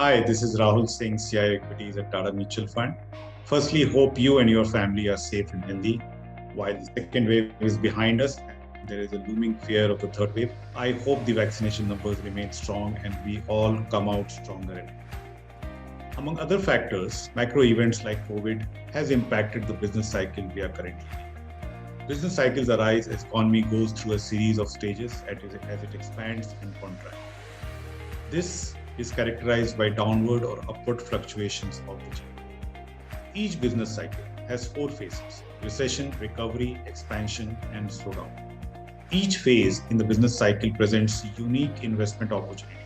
Hi, this is Rahul Singh, CIO Equities at Tata Mutual Fund. Firstly, hope you and your family are safe and healthy. While the second wave is behind us and there is a looming fear of the third wave, I hope the vaccination numbers remain strong and we all come out stronger. Among other factors, macro events like COVID has impacted the business cycle we are currently in. Business cycles arise as economy goes through a series of stages as it expands and contracts. This is characterized by downward or upward fluctuations of the GDP. Each business cycle has four phases: recession, recovery, expansion, and slowdown. Each phase in the business cycle presents unique investment opportunity.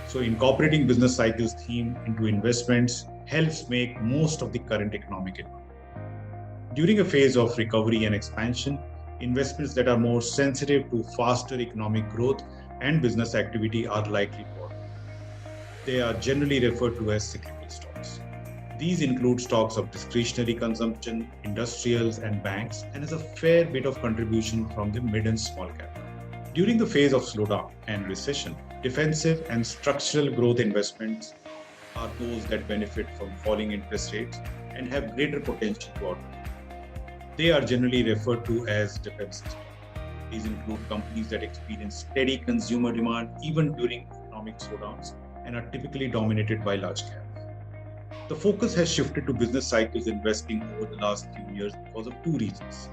So incorporating business cycles theme into investments helps make most of the current economic environment. During a phase of recovery and expansion, investments that are more sensitive to faster economic growth and business activity are likely to occur. They are generally referred to as cyclical stocks. These include stocks of discretionary consumption, industrials, and banks, and has a fair bit of contribution from the mid and small cap. During the phase of slowdown and recession, defensive and structural growth investments are those that benefit from falling interest rates and have greater potential to outperform. They are generally referred to as defensive stocks. These include companies that experience steady consumer demand even during economic slowdowns and are typically dominated by large caps. The focus has shifted to business cycles investing over the last few years because of two reasons.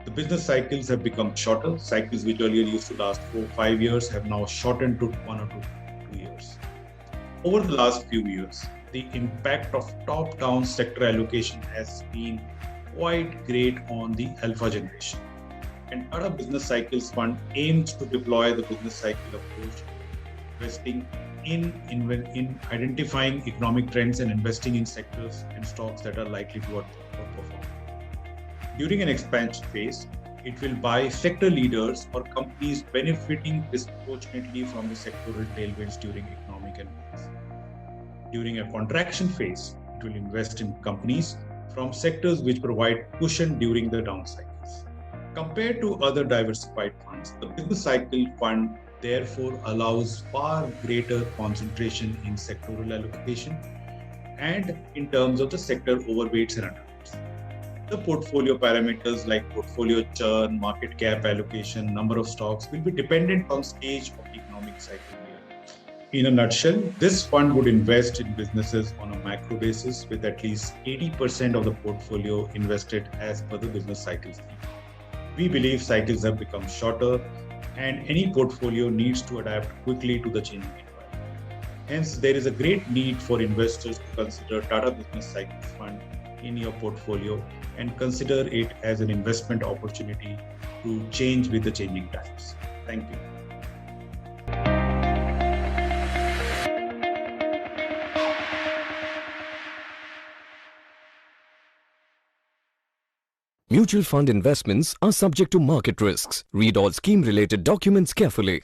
The business cycles have become shorter. Cycles which earlier used to last 4 or 5 years have now shortened to 1 or 2 years. Over the last few years, the impact of top-down sector allocation has been quite great on the alpha generation. And Tata Business Cycles Fund aims to deploy the business cycle approach, investing in identifying economic trends and investing in sectors and stocks that are likely to outperform. During an expansion phase, it will buy sector leaders or companies benefiting disproportionately from the sectoral tailwinds during economic environments. During a contraction phase, it will invest in companies from sectors which provide cushion during the down cycles. Compared to other diversified funds, the business cycle fund therefore allows far greater concentration in sectoral allocation and in terms of the sector overweights and underweights. The portfolio parameters like portfolio churn, market cap allocation, number of stocks will be dependent on stage of the economic cycle. In a nutshell, this fund would invest in businesses on a macro basis with at least 80% of the portfolio invested as per the business cycles. We believe cycles have become shorter and any portfolio needs to adapt quickly to the changing environment. Hence, there is a great need for investors to consider Tata Business Cycles Fund in your portfolio and consider it as an investment opportunity to change with the changing times. Thank you. Mutual fund investments are subject to market risks. Read all scheme-related documents carefully.